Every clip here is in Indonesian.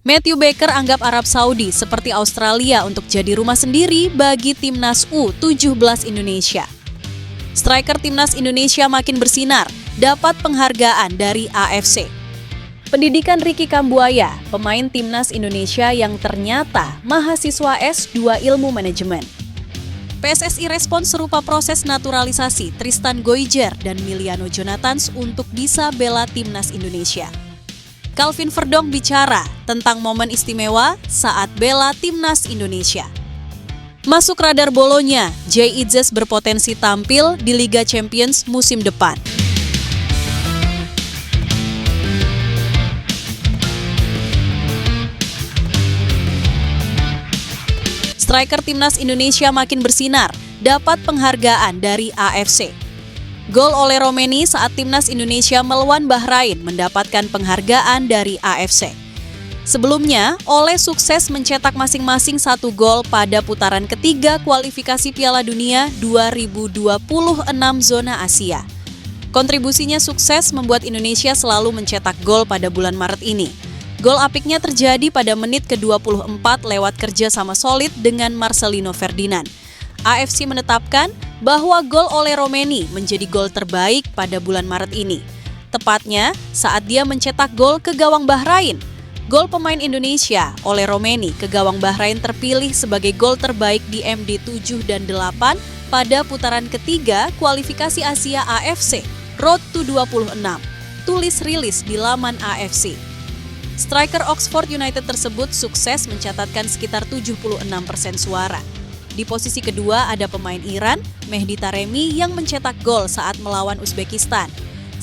Matthew Baker anggap Arab Saudi seperti Australia untuk jadi rumah sendiri bagi timnas U17 Indonesia. Striker timnas Indonesia makin bersinar, dapat penghargaan dari AFC. Pendidikan Ricky Kambuaya, pemain timnas Indonesia yang ternyata mahasiswa S2 Ilmu Manajemen. PSSI respons serupa proses naturalisasi Tristan Goijer dan Miliano Jonathans untuk bisa bela timnas Indonesia. Calvin Verdong bicara tentang momen istimewa saat bela timnas Indonesia. Masuk radar bolonya, Jay Itzes berpotensi tampil di Liga Champions musim depan. Striker timnas Indonesia makin bersinar, dapat penghargaan dari AFC. Gol oleh Romeni saat timnas Indonesia melawan Bahrain mendapatkan penghargaan dari AFC. Sebelumnya, Ole sukses mencetak masing-masing 1 gol pada putaran ketiga kualifikasi Piala Dunia 2026 zona Asia. Kontribusinya sukses membuat Indonesia selalu mencetak gol pada bulan Maret ini. Gol apiknya terjadi pada menit ke-24 lewat kerja sama solid dengan Marcelino Ferdinand. AFC menetapkan bahwa gol oleh Romeni menjadi gol terbaik pada bulan Maret ini. Tepatnya saat dia mencetak gol ke gawang Bahrain. Gol pemain Indonesia oleh Romeni ke gawang Bahrain terpilih sebagai gol terbaik di MD 7 dan 8 pada putaran ketiga kualifikasi Asia AFC Road to 26. Tulis rilis di laman AFC. Striker Oxford United tersebut sukses mencatatkan sekitar 76% suara. Di posisi kedua ada pemain Iran, Mehdi Taremi yang mencetak gol saat melawan Uzbekistan.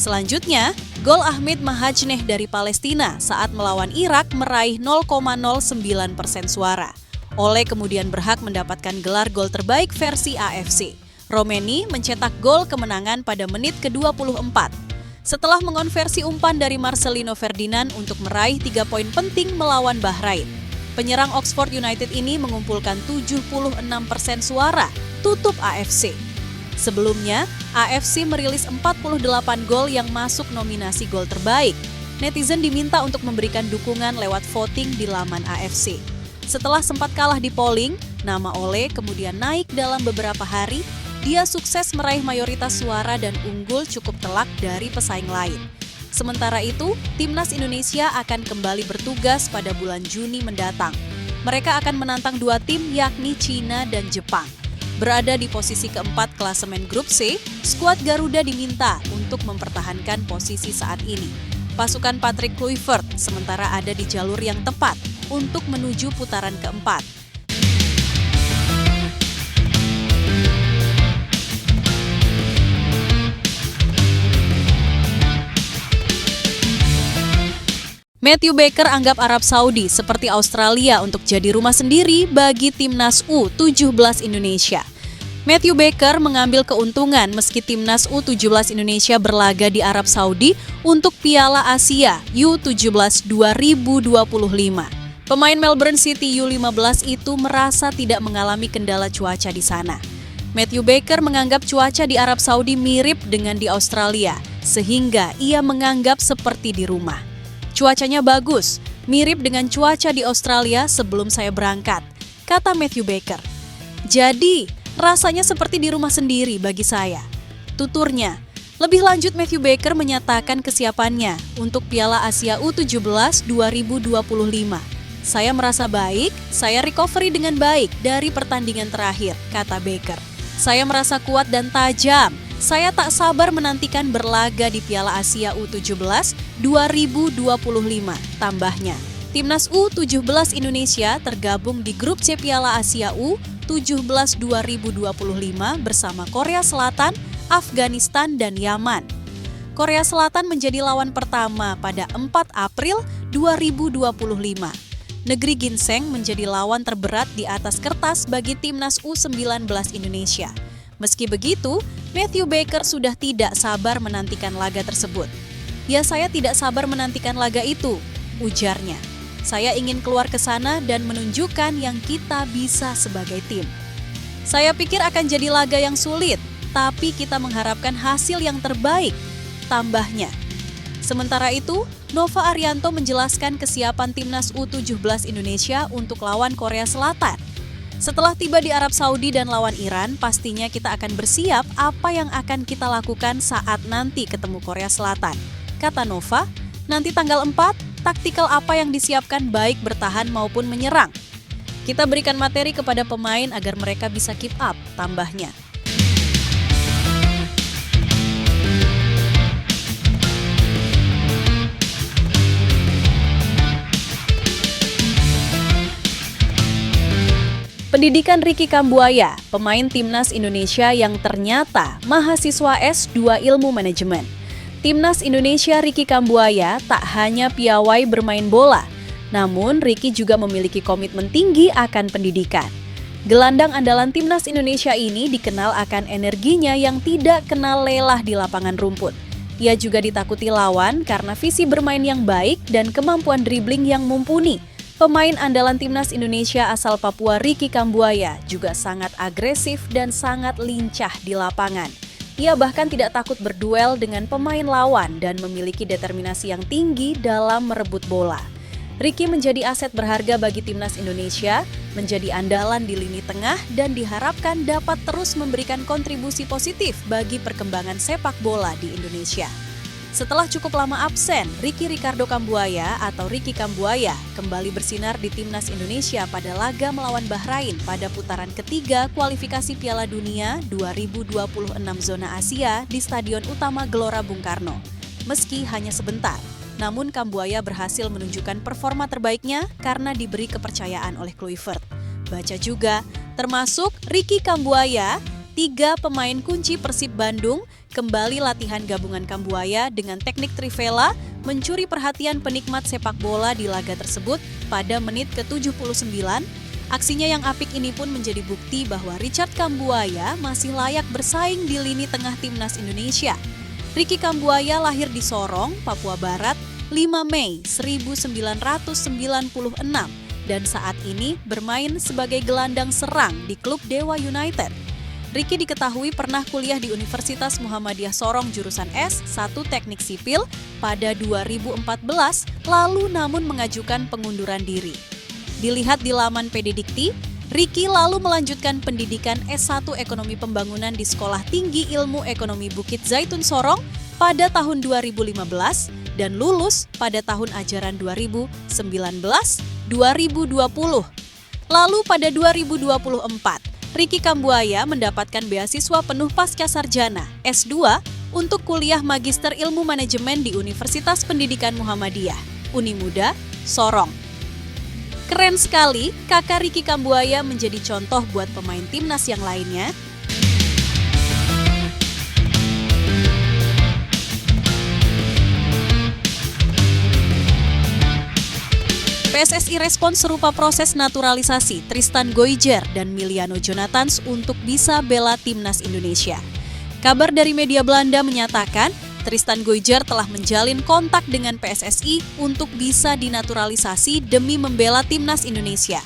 Selanjutnya, gol Ahmed Mahajneh dari Palestina saat melawan Irak meraih 0,09% suara. Ole kemudian berhak mendapatkan gelar gol terbaik versi AFC. Romeni mencetak gol kemenangan pada menit ke-24. Setelah mengonversi umpan dari Marcelino Ferdinand untuk meraih 3 poin penting melawan Bahrain. Penyerang Oxford United ini mengumpulkan 76% suara, tutup AFC. Sebelumnya, AFC merilis 48 gol yang masuk nominasi gol terbaik. Netizen diminta untuk memberikan dukungan lewat voting di laman AFC. Setelah sempat kalah di polling, nama Ole kemudian naik dalam beberapa hari. Dia sukses meraih mayoritas suara dan unggul cukup telak dari pesaing lain. Sementara itu, timnas Indonesia akan kembali bertugas pada bulan Juni mendatang. Mereka akan menantang 2 tim yakni China dan Jepang. Berada di posisi keempat klasemen grup C, skuad Garuda diminta untuk mempertahankan posisi saat ini. Pasukan Patrick Kluivert sementara ada di jalur yang tepat untuk menuju putaran keempat. Matthew Baker anggap Arab Saudi seperti Australia untuk jadi rumah sendiri bagi timnas U17 Indonesia. Matthew Baker mengambil keuntungan meski timnas U17 Indonesia berlaga di Arab Saudi untuk Piala Asia U17 2025. Pemain Melbourne City U15 itu merasa tidak mengalami kendala cuaca di sana. Matthew Baker menganggap cuaca di Arab Saudi mirip dengan di Australia, sehingga ia menganggap seperti di rumah. Cuacanya bagus, mirip dengan cuaca di Australia sebelum saya berangkat, kata Matthew Baker. Jadi, rasanya seperti di rumah sendiri bagi saya, tuturnya. Lebih lanjut, Matthew Baker menyatakan kesiapannya untuk Piala Asia U17 2025. Saya merasa baik, saya recovery dengan baik dari pertandingan terakhir, kata Baker. Saya merasa kuat dan tajam. Saya tak sabar menantikan berlaga di Piala Asia U17 2025, tambahnya. Timnas U17 Indonesia tergabung di grup C Piala Asia U17 2025 bersama Korea Selatan, Afghanistan, dan Yaman. Korea Selatan menjadi lawan pertama pada 4 April 2025. Negeri Ginseng menjadi lawan terberat di atas kertas bagi Timnas U19 Indonesia. Meski begitu, Matthew Baker sudah tidak sabar menantikan laga tersebut. Ya, saya tidak sabar menantikan laga itu, ujarnya. Saya ingin keluar ke sana dan menunjukkan yang kita bisa sebagai tim. Saya pikir akan jadi laga yang sulit, tapi kita mengharapkan hasil yang terbaik, tambahnya. Sementara itu, Nova Arianto menjelaskan kesiapan timnas U17 Indonesia untuk lawan Korea Selatan. Setelah tiba di Arab Saudi dan lawan Iran, pastinya kita akan bersiap apa yang akan kita lakukan saat nanti ketemu Korea Selatan. Kata Nova, nanti tanggal 4, taktikal apa yang disiapkan baik bertahan maupun menyerang. Kita berikan materi kepada pemain agar mereka bisa keep up, tambahnya. Pendidikan Ricky Kambuaya, pemain timnas Indonesia yang ternyata mahasiswa S2 Ilmu Manajemen. Timnas Indonesia Ricky Kambuaya tak hanya piawai bermain bola, namun Ricky juga memiliki komitmen tinggi akan pendidikan. Gelandang andalan timnas Indonesia ini dikenal akan energinya yang tidak kenal lelah di lapangan rumput. Ia juga ditakuti lawan karena visi bermain yang baik dan kemampuan dribling yang mumpuni. Pemain andalan timnas Indonesia asal Papua Ricky Kambuaya juga sangat agresif dan sangat lincah di lapangan. Ia bahkan tidak takut berduel dengan pemain lawan dan memiliki determinasi yang tinggi dalam merebut bola. Ricky menjadi aset berharga bagi timnas Indonesia, menjadi andalan di lini tengah dan diharapkan dapat terus memberikan kontribusi positif bagi perkembangan sepak bola di Indonesia. Setelah cukup lama absen, Ricky Ricardo Kambuaya atau Ricky Kambuaya kembali bersinar di timnas Indonesia pada laga melawan Bahrain pada putaran ketiga kualifikasi Piala Dunia 2026 zona Asia di Stadion Utama Gelora Bung Karno. Meski hanya sebentar, namun Kambuaya berhasil menunjukkan performa terbaiknya karena diberi kepercayaan oleh Kluivert. Baca juga, termasuk Ricky Kambuaya, 3 pemain kunci Persib Bandung kembali latihan gabungan Kambuaya dengan teknik trivela mencuri perhatian penikmat sepak bola di laga tersebut pada menit ke-79. Aksinya yang apik ini pun menjadi bukti bahwa Richard Kambuaya masih layak bersaing di lini tengah timnas Indonesia. Ricky Kambuaya lahir di Sorong, Papua Barat, 5 Mei 1996 dan saat ini bermain sebagai gelandang serang di klub Dewa United. Ricky diketahui pernah kuliah di Universitas Muhammadiyah Sorong jurusan S1 Teknik Sipil pada 2014, lalu namun mengajukan pengunduran diri. Dilihat di laman PD Dikti, Ricky lalu melanjutkan pendidikan S1 Ekonomi Pembangunan di Sekolah Tinggi Ilmu Ekonomi Bukit Zaitun Sorong pada tahun 2015 dan lulus pada tahun ajaran 2019-2020. Lalu pada 2024, Ricky Kambuaya mendapatkan beasiswa penuh pasca sarjana S2 untuk kuliah Magister Ilmu Manajemen di Universitas Pendidikan Muhammadiyah, Unimuda, Sorong. Keren sekali, kakak Ricky Kambuaya menjadi contoh buat pemain timnas yang lainnya. PSSI respons serupa proses naturalisasi Tristan Goijer dan Miliano Jonathans untuk bisa bela timnas Indonesia. Kabar dari media Belanda menyatakan Tristan Goijer telah menjalin kontak dengan PSSI untuk bisa dinaturalisasi demi membela timnas Indonesia.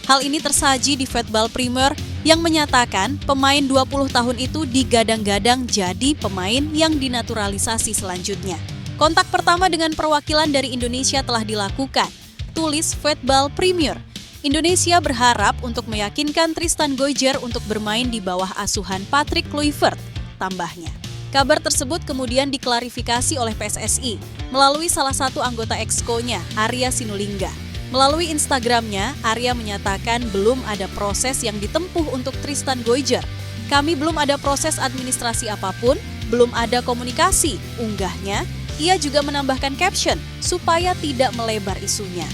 Hal ini tersaji di Voetbal Primer yang menyatakan pemain 20 tahun itu digadang-gadang jadi pemain yang dinaturalisasi selanjutnya. Kontak pertama dengan perwakilan dari Indonesia telah dilakukan, tulis Voetbal Premier. Indonesia berharap untuk meyakinkan Tristan Goijer untuk bermain di bawah asuhan Patrick Kluivert, tambahnya. Kabar tersebut kemudian diklarifikasi oleh PSSI melalui salah satu anggota Exco-nya, Arya Sinulinga. Melalui Instagram-nya, Arya menyatakan belum ada proses yang ditempuh untuk Tristan Goijer. Kami belum ada proses administrasi apapun, belum ada komunikasi, unggahnya. Ia juga menambahkan caption supaya tidak melebar isunya.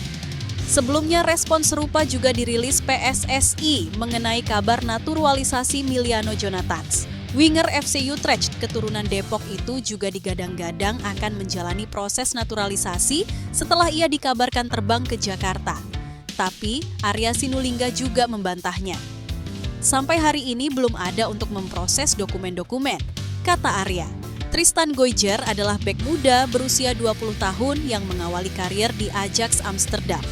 Sebelumnya respon serupa juga dirilis PSSI mengenai kabar naturalisasi Miliano Jonathans. Winger FC Utrecht keturunan Depok itu juga digadang-gadang akan menjalani proses naturalisasi setelah ia dikabarkan terbang ke Jakarta. Tapi Arya Sinulinga juga membantahnya. Sampai hari ini belum ada untuk memproses dokumen-dokumen, kata Arya. Tristan Goijer adalah bek muda berusia 20 tahun yang mengawali karir di Ajax Amsterdam.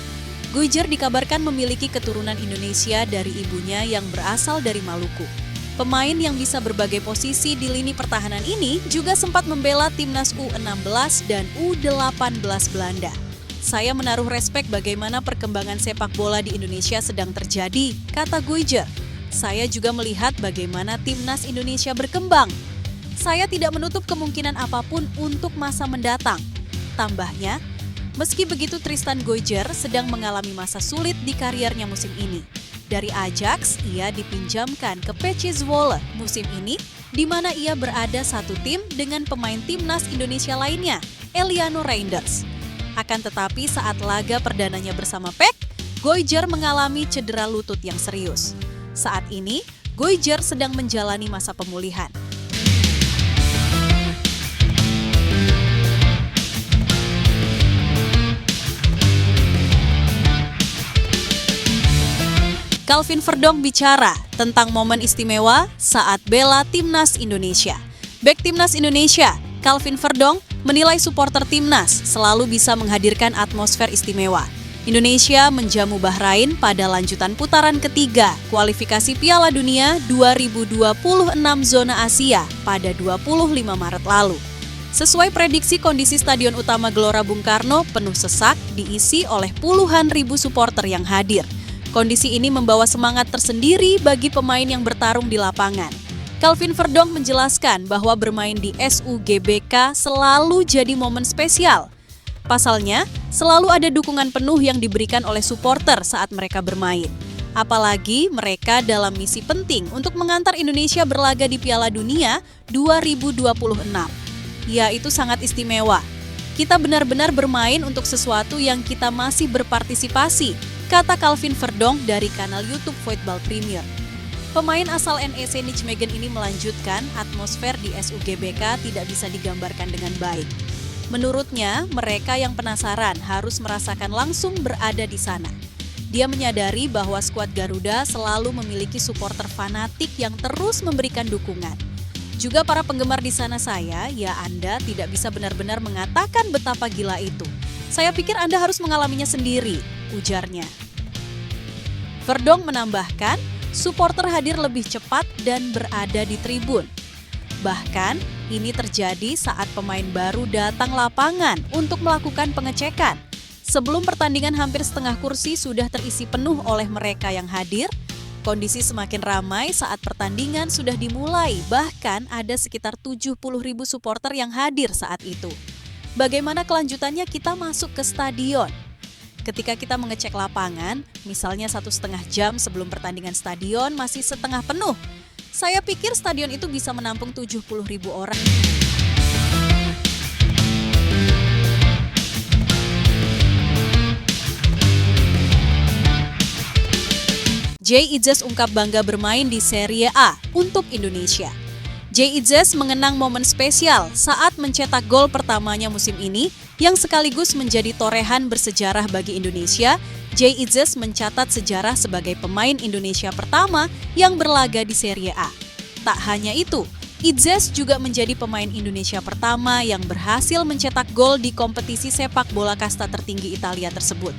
Goijer dikabarkan memiliki keturunan Indonesia dari ibunya yang berasal dari Maluku. Pemain yang bisa berbagai posisi di lini pertahanan ini juga sempat membela timnas U16 dan U18 Belanda. Saya menaruh respek bagaimana perkembangan sepak bola di Indonesia sedang terjadi, kata Geujer. Saya juga melihat bagaimana timnas Indonesia berkembang. Saya tidak menutup kemungkinan apapun untuk masa mendatang. Tambahnya, meski begitu Tristan Geujer sedang mengalami masa sulit di kariernya musim ini. Dari Ajax, ia dipinjamkan ke PC Zwolle musim ini, di mana ia berada satu tim dengan pemain timnas Indonesia lainnya, Eliano Reinders. Akan tetapi saat laga perdananya bersama PEK, Geujer mengalami cedera lutut yang serius. Saat ini, Geujer sedang menjalani masa pemulihan. Calvin Verdonk bicara tentang momen istimewa saat bela timnas Indonesia. Bek timnas Indonesia, Calvin Verdonk, menilai supporter timnas selalu bisa menghadirkan atmosfer istimewa. Indonesia menjamu Bahrain pada lanjutan putaran ketiga kualifikasi Piala Dunia 2026 zona Asia pada 25 Maret lalu. Sesuai prediksi, kondisi Stadion Utama Gelora Bung Karno penuh sesak diisi oleh puluhan ribu supporter yang hadir. Kondisi ini membawa semangat tersendiri bagi pemain yang bertarung di lapangan. Calvin Verdonk menjelaskan bahwa bermain di SUGBK selalu jadi momen spesial. Pasalnya, selalu ada dukungan penuh yang diberikan oleh supporter saat mereka bermain. Apalagi mereka dalam misi penting untuk mengantar Indonesia berlaga di Piala Dunia 2026. Ya, itu sangat istimewa. Kita benar-benar bermain untuk sesuatu yang kita masih berpartisipasi, kata Calvin Verdonk dari kanal YouTube Voetbal Premier. Pemain asal NEC Nijmegen ini melanjutkan, atmosfer di SUGBK tidak bisa digambarkan dengan baik. Menurutnya, mereka yang penasaran harus merasakan langsung berada di sana. Dia menyadari bahwa skuad Garuda selalu memiliki supporter fanatik yang terus memberikan dukungan. Juga para penggemar di sana Anda tidak bisa benar-benar mengatakan betapa gila itu. Saya pikir Anda harus mengalaminya sendiri, ujarnya. Verdonk menambahkan, supporter hadir lebih cepat dan berada di tribun. Bahkan, ini terjadi saat pemain baru datang lapangan untuk melakukan pengecekan. Sebelum pertandingan hampir setengah kursi sudah terisi penuh oleh mereka yang hadir. Kondisi semakin ramai saat pertandingan sudah dimulai, bahkan ada sekitar 70.000 supporter yang hadir saat itu. Bagaimana kelanjutannya kita masuk ke stadion? Ketika kita mengecek lapangan, misalnya 1,5 jam sebelum pertandingan stadion masih setengah penuh. Saya pikir stadion itu bisa menampung 70.000 orang. Jay Itzes ungkap bangga bermain di Serie A untuk Indonesia. Jay Itzes mengenang momen spesial saat mencetak gol pertamanya musim ini yang sekaligus menjadi torehan bersejarah bagi Indonesia. Jay Itzes mencatat sejarah sebagai pemain Indonesia pertama yang berlaga di Serie A. Tak hanya itu, Itzes juga menjadi pemain Indonesia pertama yang berhasil mencetak gol di kompetisi sepak bola kasta tertinggi Italia tersebut.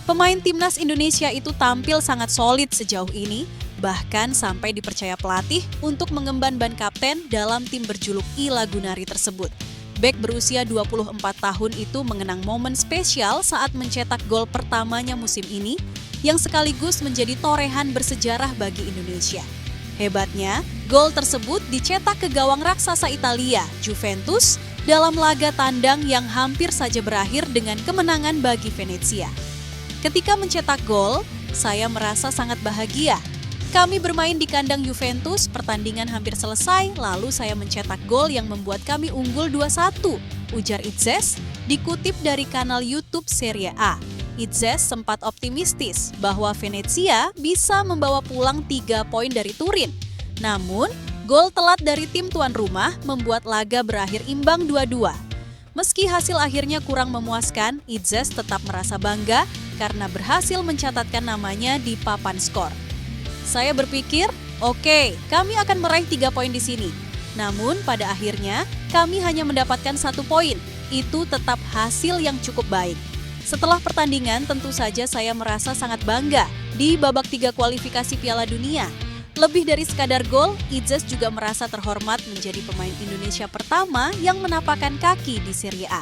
Pemain timnas Indonesia itu tampil sangat solid sejauh ini, bahkan sampai dipercaya pelatih untuk mengemban ban kapten dalam tim berjuluk I Lagunari tersebut. Bek berusia 24 tahun itu mengenang momen spesial saat mencetak gol pertamanya musim ini, yang sekaligus menjadi torehan bersejarah bagi Indonesia. Hebatnya, gol tersebut dicetak ke gawang raksasa Italia, Juventus, dalam laga tandang yang hampir saja berakhir dengan kemenangan bagi Venezia. Ketika mencetak gol, saya merasa sangat bahagia. Kami bermain di kandang Juventus, pertandingan hampir selesai, lalu saya mencetak gol yang membuat kami unggul 2-1, ujar Itzes, dikutip dari kanal YouTube Serie A. Itzes sempat optimistis bahwa Venezia bisa membawa pulang 3 poin dari Turin. Namun, gol telat dari tim tuan rumah membuat laga berakhir imbang 2-2. Meski hasil akhirnya kurang memuaskan, Itzes tetap merasa bangga karena berhasil mencatatkan namanya di papan skor. Saya berpikir, oke, kami akan meraih 3 poin di sini. Namun pada akhirnya kami hanya mendapatkan 1 poin. Itu tetap hasil yang cukup baik. Setelah pertandingan tentu saja saya merasa sangat bangga di babak 3 kualifikasi Piala Dunia. Lebih dari sekadar gol, Idzes juga merasa terhormat menjadi pemain Indonesia pertama yang menapakkan kaki di Serie A.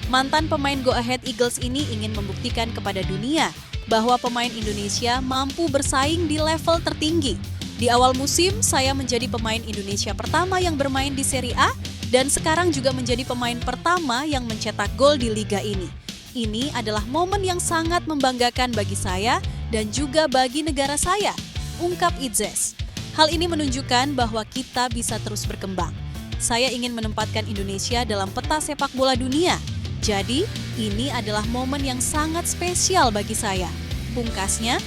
Mantan pemain Go Ahead Eagles ini ingin membuktikan kepada dunia bahwa pemain Indonesia mampu bersaing di level tertinggi. Di awal musim, saya menjadi pemain Indonesia pertama yang bermain di Serie A dan sekarang juga menjadi pemain pertama yang mencetak gol di liga ini. Ini adalah momen yang sangat membanggakan bagi saya dan juga bagi negara saya, ungkap Idzes. Hal ini menunjukkan bahwa kita bisa terus berkembang. Saya ingin menempatkan Indonesia dalam peta sepak bola dunia. Jadi, ini adalah momen yang sangat spesial bagi saya, pungkasnya.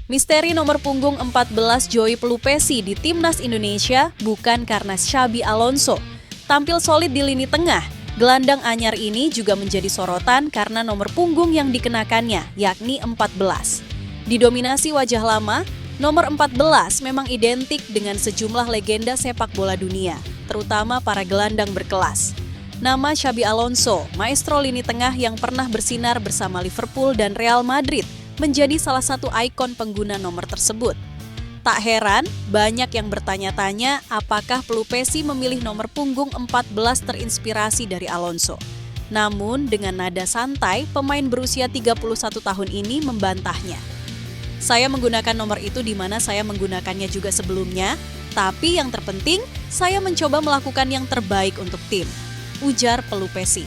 Misteri nomor punggung 14 Joey Pelupesi di Timnas Indonesia bukan karena Xabi Alonso. Tampil solid di lini tengah, gelandang anyar ini juga menjadi sorotan karena nomor punggung yang dikenakannya, yakni 14. Didominasi wajah lama, nomor 14 memang identik dengan sejumlah legenda sepak bola dunia, terutama para gelandang berkelas. Nama Xabi Alonso, maestro lini tengah yang pernah bersinar bersama Liverpool dan Real Madrid, menjadi salah satu ikon pengguna nomor tersebut. Tak heran, banyak yang bertanya-tanya apakah Pelupesi memilih nomor punggung 14 terinspirasi dari Alonso. Namun, dengan nada santai, pemain berusia 31 tahun ini membantahnya. Saya menggunakan nomor itu di mana saya menggunakannya juga sebelumnya, tapi yang terpenting, saya mencoba melakukan yang terbaik untuk tim, ujar Pelupesi.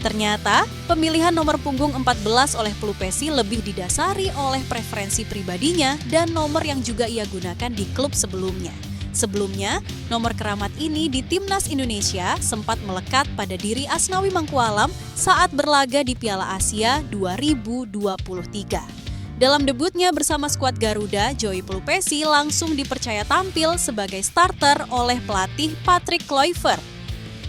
Ternyata, pemilihan nomor punggung 14 oleh Pelupesi lebih didasari oleh preferensi pribadinya dan nomor yang juga ia gunakan di klub sebelumnya. Sebelumnya, nomor keramat ini di Timnas Indonesia sempat melekat pada diri Asnawi Mangkualam saat berlaga di Piala Asia 2023. Dalam debutnya bersama skuad Garuda, Joey Pelupesi langsung dipercaya tampil sebagai starter oleh pelatih Patrick Kluivert.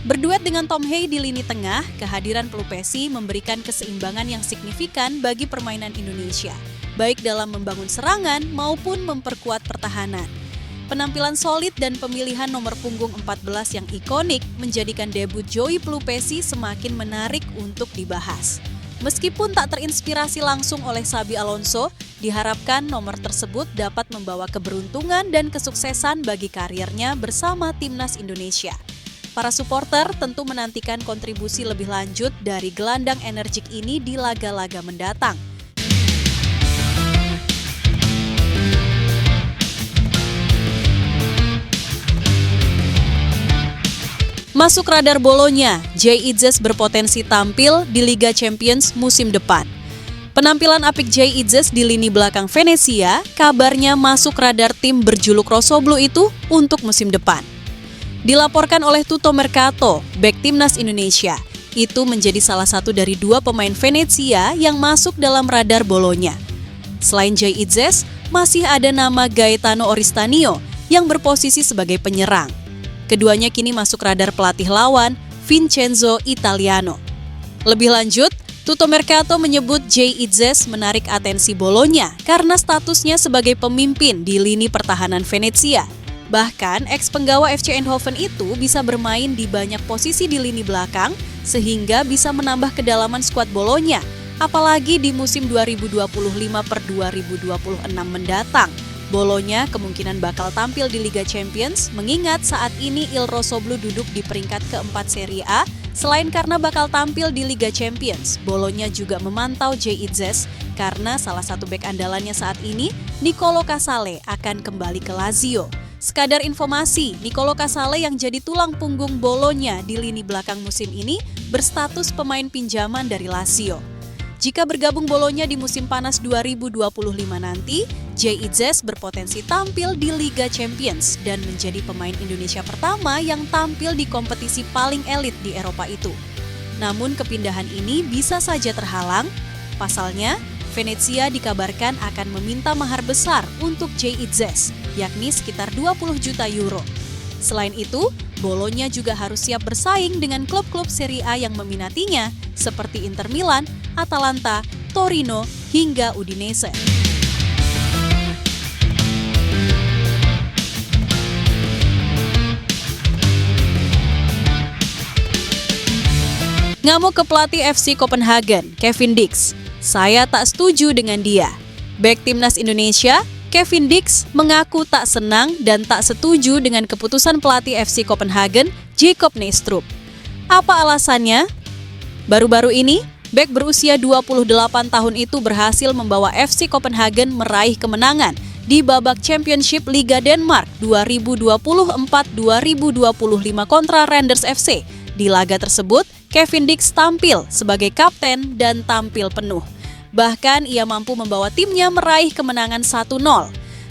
Berduet dengan Tom Hey di lini tengah, kehadiran Pelupesi memberikan keseimbangan yang signifikan bagi permainan Indonesia, baik dalam membangun serangan maupun memperkuat pertahanan. Penampilan solid dan pemilihan nomor punggung 14 yang ikonik menjadikan debut Joey Pelupesi semakin menarik untuk dibahas. Meskipun tak terinspirasi langsung oleh Xabi Alonso, diharapkan nomor tersebut dapat membawa keberuntungan dan kesuksesan bagi karirnya bersama Timnas Indonesia. Para supporter tentu menantikan kontribusi lebih lanjut dari gelandang energik ini di laga-laga mendatang. Masuk radar Bolonya, Jay Idzes berpotensi tampil di Liga Champions musim depan. Penampilan apik Jay Idzes di lini belakang Venezia kabarnya masuk radar tim berjuluk Rossoblu itu untuk musim depan. Dilaporkan oleh Tutto Mercato, bek Timnas Indonesia, itu menjadi salah satu dari 2 pemain Venezia yang masuk dalam radar Bolonya. Selain Jay Idzes, masih ada nama Gaetano Oristanio yang berposisi sebagai penyerang. Keduanya kini masuk radar pelatih lawan, Vincenzo Italiano. Lebih lanjut, Tutto Mercato menyebut Jay Idzes menarik atensi Bolonya karena statusnya sebagai pemimpin di lini pertahanan Venezia. Bahkan, ex-penggawa FC Eindhoven itu bisa bermain di banyak posisi di lini belakang sehingga bisa menambah kedalaman skuad Bolonya, apalagi di musim 2025-2026 mendatang. Bolonya kemungkinan bakal tampil di Liga Champions mengingat saat ini Il Rossoblu duduk di peringkat keempat Serie A. Selain karena bakal tampil di Liga Champions, Bolonya juga memantau Jay Idzes karena salah satu bek andalannya saat ini, Nicolo Casale, akan kembali ke Lazio. Sekadar informasi, Nicolo Casale yang jadi tulang punggung Bolonya di lini belakang musim ini berstatus pemain pinjaman dari Lazio. Jika bergabung Bolonya di musim panas 2025 nanti, Jay Idzes berpotensi tampil di Liga Champions dan menjadi pemain Indonesia pertama yang tampil di kompetisi paling elit di Eropa itu. Namun kepindahan ini bisa saja terhalang. Pasalnya, Venezia dikabarkan akan meminta mahar besar untuk Jay Idzes, yakni sekitar 20 juta euro. Selain itu, Bolonya juga harus siap bersaing dengan klub-klub Serie A yang meminatinya, seperti Inter Milan, Atalanta, Torino, hingga Udinese. Ngamuk ke pelatih FC Copenhagen, Kevin Dix. Saya tak setuju dengan dia. Bek Timnas Indonesia, Kevin Dix mengaku tak senang dan tak setuju dengan keputusan pelatih FC Copenhagen, Jacob Nijstrup. Apa alasannya? Baru-baru ini, bek berusia 28 tahun itu berhasil membawa FC Copenhagen meraih kemenangan di babak Championship Liga Denmark 2024-2025 kontra Randers FC. Di laga tersebut, Kevin Dix tampil sebagai kapten dan tampil penuh. Bahkan ia mampu membawa timnya meraih kemenangan 1-0.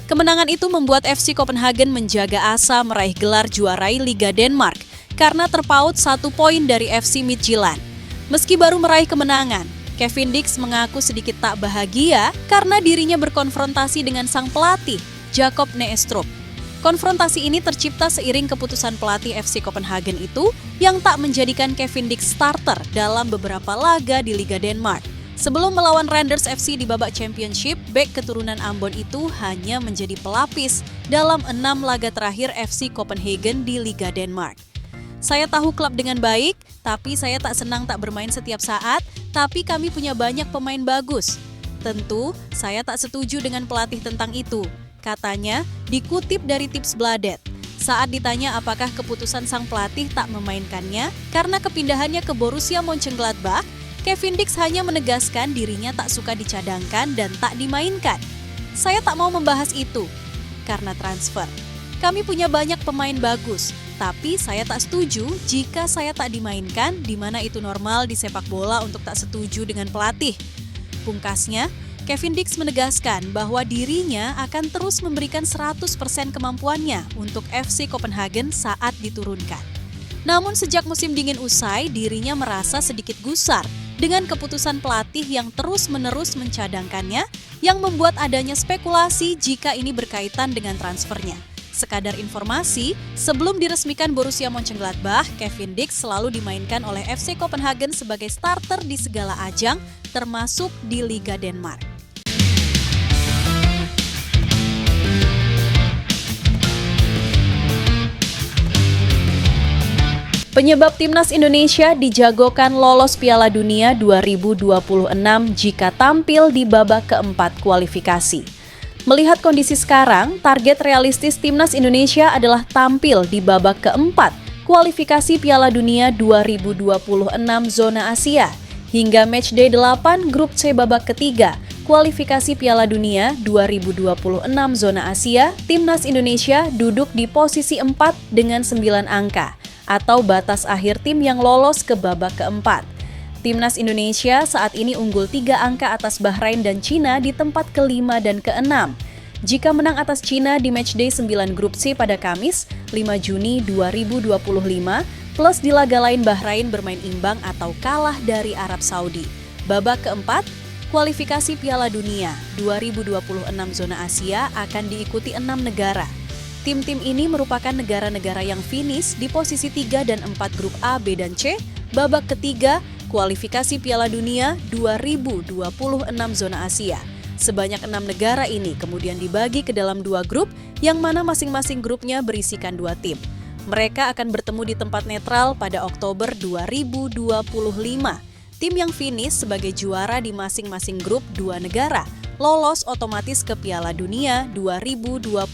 Kemenangan itu membuat FC Copenhagen menjaga asa meraih gelar juarai Liga Denmark karena terpaut 1 poin dari FC Midtjylland. Meski baru meraih kemenangan, Kevin Dix mengaku sedikit tak bahagia karena dirinya berkonfrontasi dengan sang pelatih, Jacob Nijstrup. Konfrontasi ini tercipta seiring keputusan pelatih FC Copenhagen itu yang tak menjadikan Kevin Dix starter dalam beberapa laga di Liga Denmark. Sebelum melawan Randers FC di babak Championship, bek keturunan Ambon itu hanya menjadi pelapis dalam 6 laga terakhir FC Copenhagen di Liga Denmark. Saya tahu klub dengan baik, tapi saya tak senang tak bermain setiap saat, tapi kami punya banyak pemain bagus. Tentu, saya tak setuju dengan pelatih tentang itu. Katanya, dikutip dari Tipsbladet. Saat ditanya apakah keputusan sang pelatih tak memainkannya karena kepindahannya ke Borussia Mönchengladbach, Kevin Dix hanya menegaskan dirinya tak suka dicadangkan dan tak dimainkan. Saya tak mau membahas itu karena transfer. Kami punya banyak pemain bagus, tapi saya tak setuju jika saya tak dimainkan, di mana itu normal di sepak bola untuk tak setuju dengan pelatih. Pungkasnya, Kevin Dix menegaskan bahwa dirinya akan terus memberikan 100% kemampuannya untuk FC Copenhagen saat diturunkan. Namun sejak musim dingin usai, dirinya merasa sedikit gusar dengan keputusan pelatih yang terus-menerus mencadangkannya, yang membuat adanya spekulasi jika ini berkaitan dengan transfernya. Sekadar informasi, sebelum diresmikan Borussia Mönchengladbach, Kevin Dix selalu dimainkan oleh FC Copenhagen sebagai starter di segala ajang, termasuk di Liga Denmark. Penyebab Timnas Indonesia dijagokan lolos Piala Dunia 2026 jika tampil di babak keempat kualifikasi. Melihat kondisi sekarang, target realistis Timnas Indonesia adalah tampil di babak keempat kualifikasi Piala Dunia 2026 zona Asia. Hingga matchday 8 grup C babak ketiga kualifikasi Piala Dunia 2026 zona Asia, Timnas Indonesia duduk di posisi 4 dengan 9 angka. Atau batas akhir tim yang lolos ke babak keempat. Timnas Indonesia saat ini unggul 3 angka atas Bahrain dan Cina di tempat ke-5 dan ke-6. Jika menang atas Cina di matchday 9 grup C pada Kamis, 5 Juni 2025, plus di laga lain Bahrain bermain imbang atau kalah dari Arab Saudi. Babak keempat, kualifikasi Piala Dunia 2026 zona Asia akan diikuti 6 negara. Tim-tim ini merupakan negara-negara yang finish di posisi 3 dan 4 grup A, B, dan C, babak ketiga kualifikasi Piala Dunia 2026 zona Asia. Sebanyak 6 negara ini kemudian dibagi ke dalam 2 grup, yang mana masing-masing grupnya berisikan 2 tim. Mereka akan bertemu di tempat netral pada Oktober 2025. Tim yang finish sebagai juara di masing-masing grup 2 negara lolos otomatis ke Piala Dunia 2026.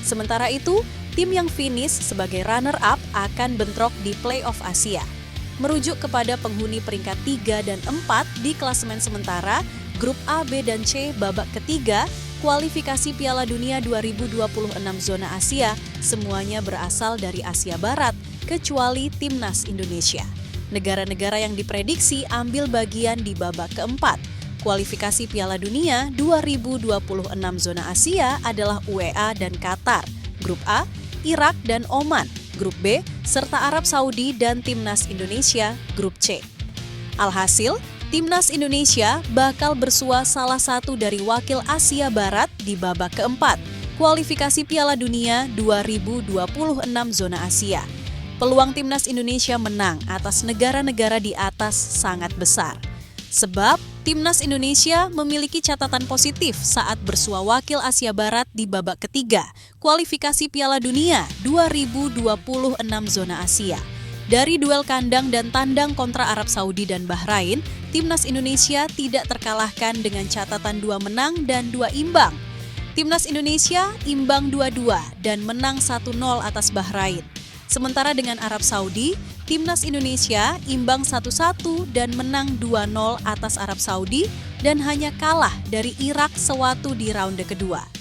Sementara itu, tim yang finish sebagai runner-up akan bentrok di Playoff Asia. Merujuk kepada penghuni peringkat 3 dan 4 di klasemen sementara, grup A, B, dan C babak ketiga, kualifikasi Piala Dunia 2026 zona Asia, semuanya berasal dari Asia Barat, kecuali Timnas Indonesia. Negara-negara yang diprediksi ambil bagian di babak keempat. Kualifikasi Piala Dunia 2026 zona Asia adalah UEA dan Qatar, grup A, Irak dan Oman, grup B, serta Arab Saudi dan Timnas Indonesia, grup C. Alhasil, Timnas Indonesia bakal bersua salah satu dari wakil Asia Barat di babak keempat, kualifikasi Piala Dunia 2026 zona Asia. Peluang Timnas Indonesia menang atas negara-negara di atas sangat besar. Sebab Timnas Indonesia memiliki catatan positif saat bersua wakil Asia Barat di babak ketiga, kualifikasi Piala Dunia 2026 zona Asia. Dari duel kandang dan tandang kontra Arab Saudi dan Bahrain, Timnas Indonesia tidak terkalahkan dengan catatan 2 menang dan 2 imbang. Timnas Indonesia imbang 2-2 dan menang 1-0 atas Bahrain. Sementara dengan Arab Saudi, Timnas Indonesia imbang 1-1 dan menang 2-0 atas Arab Saudi dan hanya kalah dari Irak sewaktu di ronde kedua.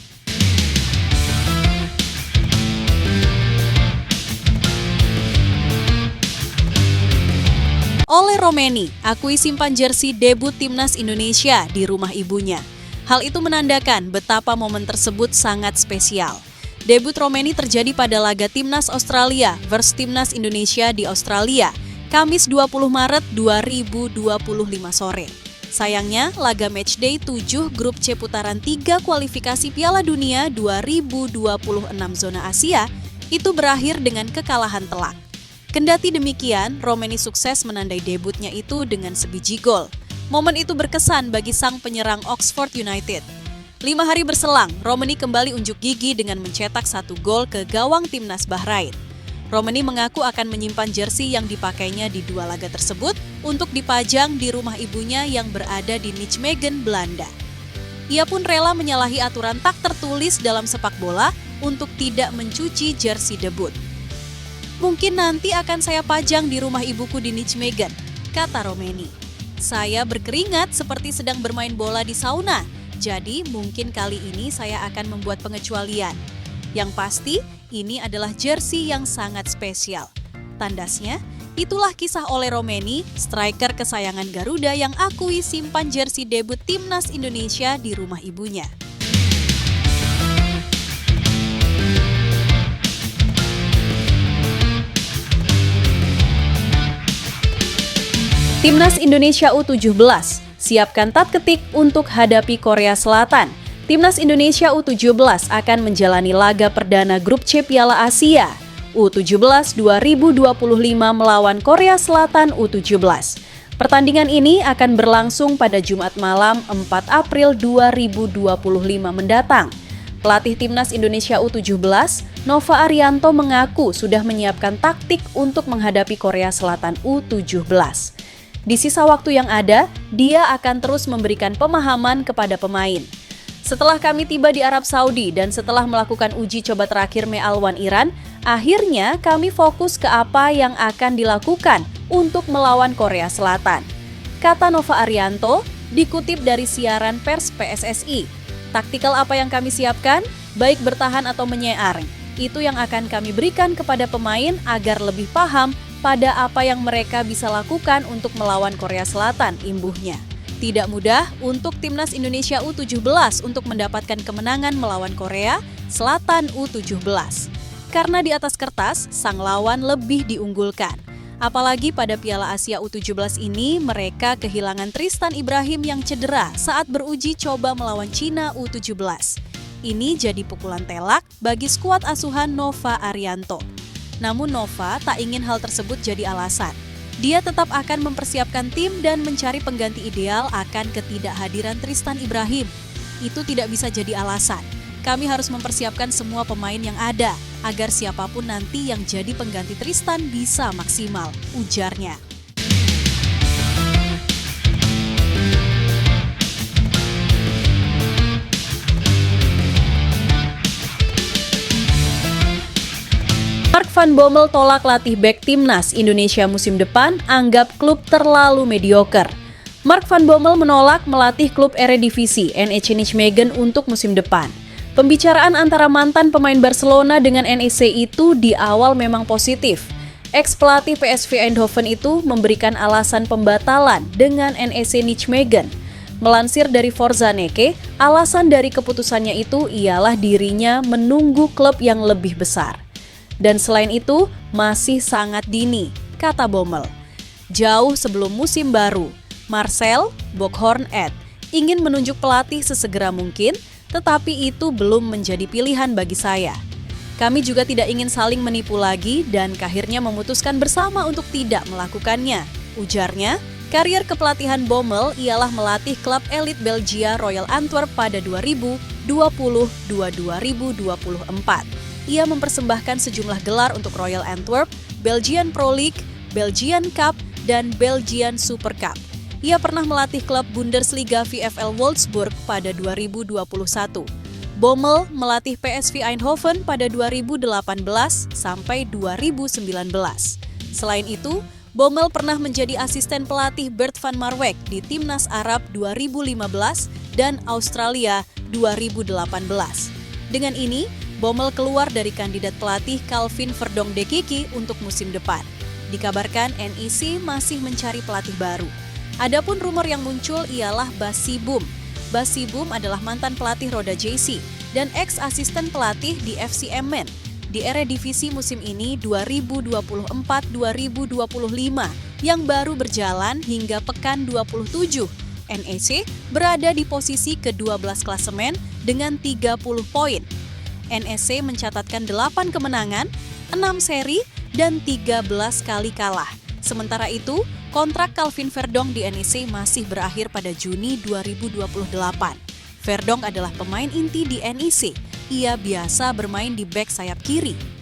Ole Romeni akui simpan jersey debut Timnas Indonesia di rumah ibunya. Hal itu menandakan betapa momen tersebut sangat spesial. Debut Romeni terjadi pada laga Timnas Australia versus Timnas Indonesia di Australia, Kamis 20 Maret 2025 sore. Sayangnya, laga matchday 7 grup C putaran 3 kualifikasi Piala Dunia 2026 zona Asia itu berakhir dengan kekalahan telak. Kendati demikian, Romeni sukses menandai debutnya itu dengan sebiji gol. Momen itu berkesan bagi sang penyerang Oxford United. 5 hari berselang, Romeni kembali unjuk gigi dengan mencetak 1 gol ke gawang Timnas Bahrain. Romeni mengaku akan menyimpan jersey yang dipakainya di 2 laga tersebut untuk dipajang di rumah ibunya yang berada di Nijmegen, Belanda. Ia pun rela menyalahi aturan tak tertulis dalam sepak bola untuk tidak mencuci jersey debut. Mungkin nanti akan saya pajang di rumah ibuku di Nijmegen, kata Romeni. Saya berkeringat seperti sedang bermain bola di sauna, jadi mungkin kali ini saya akan membuat pengecualian. Yang pasti, ini adalah jersey yang sangat spesial. Tandasnya, itulah kisah Ole Romeni, striker kesayangan Garuda yang akui simpan jersey debut Timnas Indonesia di rumah ibunya. Timnas Indonesia U17, siapkan tat-ketik untuk hadapi Korea Selatan. Timnas Indonesia U17 akan menjalani laga perdana grup C Piala Asia U17 2025 melawan Korea Selatan U17. Pertandingan ini akan berlangsung pada Jumat malam 4 April 2025 mendatang. Pelatih Timnas Indonesia U17, Nova Arianto mengaku sudah menyiapkan taktik untuk menghadapi Korea Selatan U17. Di sisa waktu yang ada, dia akan terus memberikan pemahaman kepada pemain. Setelah kami tiba di Arab Saudi dan setelah melakukan uji coba terakhir Me-Alwan Iran, akhirnya kami fokus ke apa yang akan dilakukan untuk melawan Korea Selatan. Kata Nova Arianto, dikutip dari siaran pers PSSI. Taktikal apa yang kami siapkan, baik bertahan atau menyear, itu yang akan kami berikan kepada pemain agar lebih paham pada apa yang mereka bisa lakukan untuk melawan Korea Selatan, imbuhnya. Tidak mudah untuk Timnas Indonesia U17 untuk mendapatkan kemenangan melawan Korea Selatan U17. Karena di atas kertas, sang lawan lebih diunggulkan. Apalagi pada Piala Asia U17 ini, mereka kehilangan Tristan Ibrahim yang cedera saat beruji coba melawan Cina U17. Ini jadi pukulan telak bagi skuad asuhan Nova Arianto. Namun Nova tak ingin hal tersebut jadi alasan. Dia tetap akan mempersiapkan tim dan mencari pengganti ideal akan ketidakhadiran Tristan Ibrahim. Itu tidak bisa jadi alasan. Kami harus mempersiapkan semua pemain yang ada, agar siapapun nanti yang jadi pengganti Tristan bisa maksimal, ujarnya. Mark van Bommel tolak latih bek Timnas Indonesia musim depan, anggap klub terlalu mediocre. Mark van Bommel menolak melatih klub Eredivisie NEC Nijmegen untuk musim depan. Pembicaraan antara mantan pemain Barcelona dengan NEC itu di awal memang positif. Ex-pelatih PSV Eindhoven itu memberikan alasan pembatalan dengan NEC Nijmegen. Melansir dari Forzaneke, alasan dari keputusannya itu ialah dirinya menunggu klub yang lebih besar. Dan selain itu, masih sangat dini, kata Bommel. Jauh sebelum musim baru, Marcel Bokhorn-Ed ingin menunjuk pelatih sesegera mungkin, tetapi itu belum menjadi pilihan bagi saya. Kami juga tidak ingin saling menipu lagi dan akhirnya memutuskan bersama untuk tidak melakukannya, ujarnya. Karier kepelatihan Bommel ialah melatih klub elit Belgia Royal Antwerp pada 2020-2024. Ia mempersembahkan sejumlah gelar untuk Royal Antwerp, Belgian Pro League, Belgian Cup, dan Belgian Super Cup. Ia pernah melatih klub Bundesliga VfL Wolfsburg pada 2021. Bommel melatih PSV Eindhoven pada 2018 sampai 2019. Selain itu, Bommel pernah menjadi asisten pelatih Bert van Marwijk di Timnas Arab 2015 dan Australia 2018. Dengan ini, Bommel keluar dari kandidat pelatih Calvin Verdonk-Dekiki untuk musim depan. Dikabarkan NEC masih mencari pelatih baru. Adapun rumor yang muncul ialah Bas Sibum. Bas Sibum adalah mantan pelatih Roda JC dan ex-asisten pelatih di FC Emmen. Di Eredivisie musim ini 2024-2025 yang baru berjalan hingga pekan 27. NEC berada di posisi ke-12 klasemen dengan 30 poin. NEC mencatatkan 8 kemenangan, 6 seri, dan 13 kali kalah. Sementara itu, kontrak Calvin Verdonk di NEC masih berakhir pada Juni 2028. Verdonk adalah pemain inti di NEC. Ia biasa bermain di bek sayap kiri.